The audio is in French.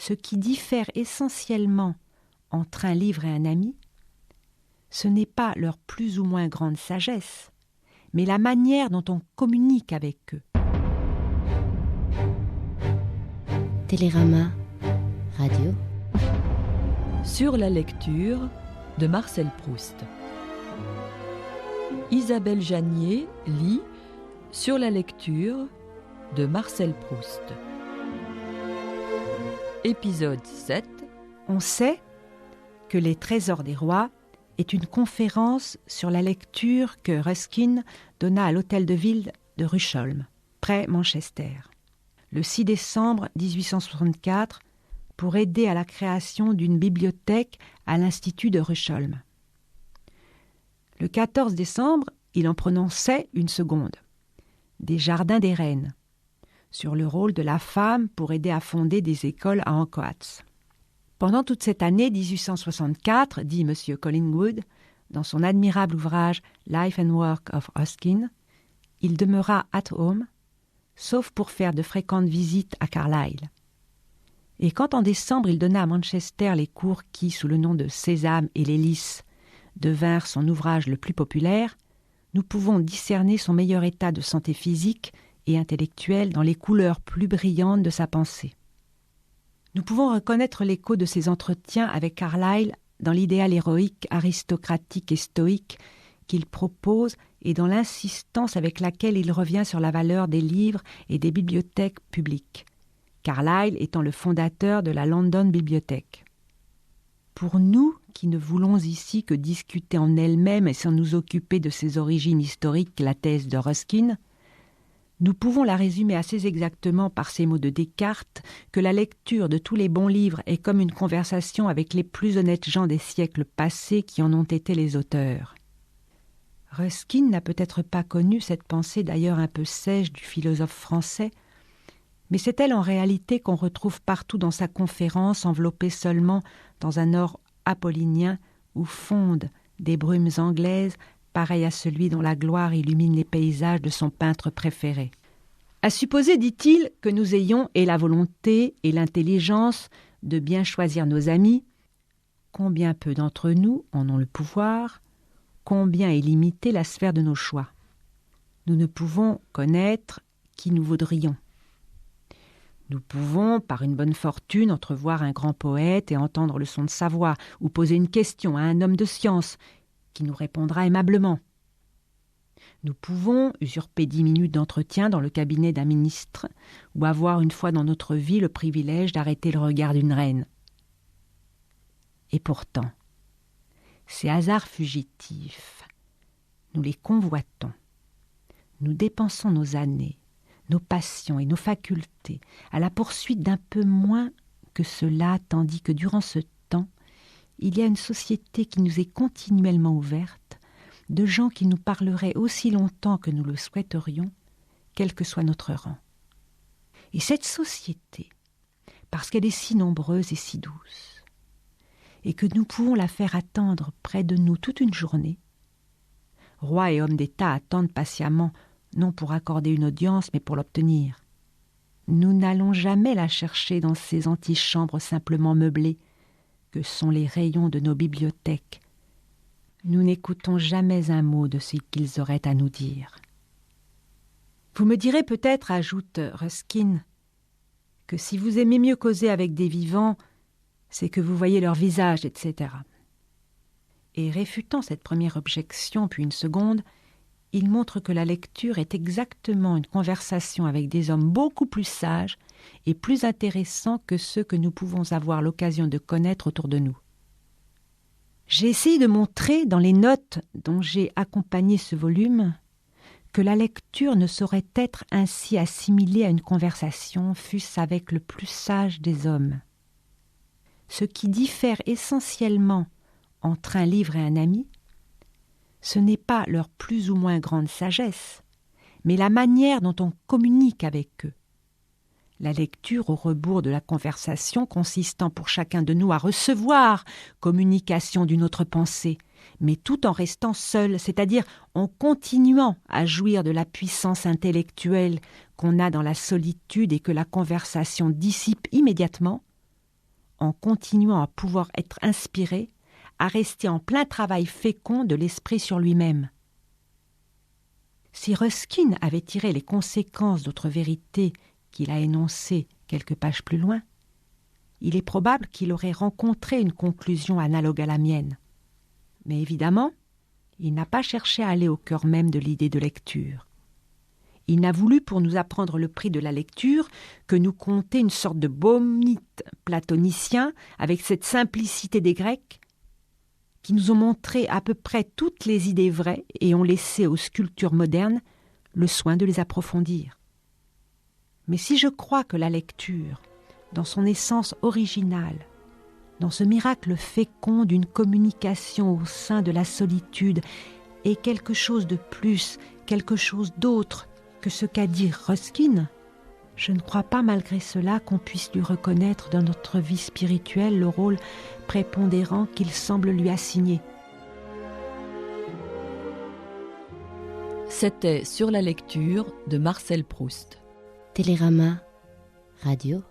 Ce qui diffère essentiellement entre un livre et un ami, ce n'est pas leur plus ou moins grande sagesse, mais la manière dont on communique avec eux. Télérama Radio. Sur la lecture de Marcel Proust. Isabelle Janier lit Sur la lecture de Marcel Proust. Épisode 7. On sait que Les Trésors des rois est une conférence sur la lecture que Ruskin donna à l'hôtel de ville de Rusholme, près Manchester, le 6 décembre 1864, pour aider à la création d'une bibliothèque à l'Institut de Rusholme. Le 14 décembre, il en prononçait une seconde, des Jardins des Reines, sur le rôle de la femme pour aider à fonder des écoles à Ancoats. Pendant toute cette année 1864, dit M. Collingwood, dans son admirable ouvrage « Life and Work of Ruskin », il demeura at home, sauf pour faire de fréquentes visites à Carlisle. Et quand en décembre il donna à Manchester les cours qui, sous le nom de Sésame et les Lys, devinrent son ouvrage le plus populaire, nous pouvons discerner son meilleur état de santé physique et intellectuelle dans les couleurs plus brillantes de sa pensée. Nous pouvons reconnaître l'écho de ses entretiens avec Carlyle dans l'idéal héroïque, aristocratique et stoïque qu'il propose et dans l'insistance avec laquelle il revient sur la valeur des livres et des bibliothèques publiques, Carlyle étant le fondateur de la London Bibliothèque. Pour nous, qui ne voulons ici que discuter en elle-même et sans nous occuper de ses origines historiques, la thèse de Ruskin, nous pouvons la résumer assez exactement par ces mots de Descartes que la lecture de tous les bons livres est comme une conversation avec les plus honnêtes gens des siècles passés qui en ont été les auteurs. Ruskin n'a peut-être pas connu cette pensée d'ailleurs un peu sèche du philosophe français, mais c'est elle en réalité qu'on retrouve partout dans sa conférence enveloppée seulement dans un or apollinien où fondent des brumes anglaises pareil à celui dont la gloire illumine les paysages de son peintre préféré. À supposer, dit-il, que nous ayons et la volonté et l'intelligence de bien choisir nos amis, combien peu d'entre nous en ont le pouvoir, combien est limitée la sphère de nos choix. Nous ne pouvons connaître qui nous voudrions. Nous pouvons, par une bonne fortune, entrevoir un grand poète et entendre le son de sa voix, ou poser une question à un homme de science qui nous répondra aimablement. Nous pouvons usurper 10 minutes d'entretien dans le cabinet d'un ministre ou avoir une fois dans notre vie le privilège d'arrêter le regard d'une reine. Et pourtant, ces hasards fugitifs, nous les convoitons. Nous dépensons nos années, nos passions et nos facultés à la poursuite d'un peu moins que cela, tandis que durant ce temps, il y a une société qui nous est continuellement ouverte, de gens qui nous parleraient aussi longtemps que nous le souhaiterions, quel que soit notre rang. Et cette société, parce qu'elle est si nombreuse et si douce, et que nous pouvons la faire attendre près de nous toute une journée, rois et hommes d'État attendent patiemment, non pour accorder une audience, mais pour l'obtenir. Nous n'allons jamais la chercher dans ces antichambres simplement meublées, que sont les rayons de nos bibliothèques. Nous n'écoutons jamais un mot de ce qu'ils auraient à nous dire. Vous me direz peut-être, ajoute Ruskin, que si vous aimez mieux causer avec des vivants, c'est que vous voyez leur visage, etc. Et réfutant cette première objection, puis une seconde, il montre que la lecture est exactement une conversation avec des hommes beaucoup plus sages et plus intéressants que ceux que nous pouvons avoir l'occasion de connaître autour de nous. J'ai essayé de montrer, dans les notes dont j'ai accompagné ce volume, que la lecture ne saurait être ainsi assimilée à une conversation, fût-ce avec le plus sage des hommes. Ce qui diffère essentiellement entre un livre et un ami, ce n'est pas leur plus ou moins grande sagesse, mais la manière dont on communique avec eux. La lecture au rebours de la conversation consistant pour chacun de nous à recevoir communication d'une autre pensée, mais tout en restant seul, c'est-à-dire en continuant à jouir de la puissance intellectuelle qu'on a dans la solitude et que la conversation dissipe immédiatement, en continuant à pouvoir être inspiré, à rester en plein travail fécond de l'esprit sur lui-même. Si Ruskin avait tiré les conséquences d'autres vérités qu'il a énoncées quelques pages plus loin, il est probable qu'il aurait rencontré une conclusion analogue à la mienne. Mais évidemment, il n'a pas cherché à aller au cœur même de l'idée de lecture. Il n'a voulu, pour nous apprendre le prix de la lecture, que nous conter une sorte de bonite platonicien avec cette simplicité des Grecs qui nous ont montré à peu près toutes les idées vraies et ont laissé aux sculptures modernes le soin de les approfondir. Mais si je crois que la lecture, dans son essence originale, dans ce miracle fécond d'une communication au sein de la solitude, est quelque chose de plus, quelque chose d'autre que ce qu'a dit Ruskin, je ne crois pas malgré cela qu'on puisse lui reconnaître dans notre vie spirituelle le rôle prépondérant qu'il semble lui assigner. C'était Sur la lecture de Marcel Proust. Télérama Radio.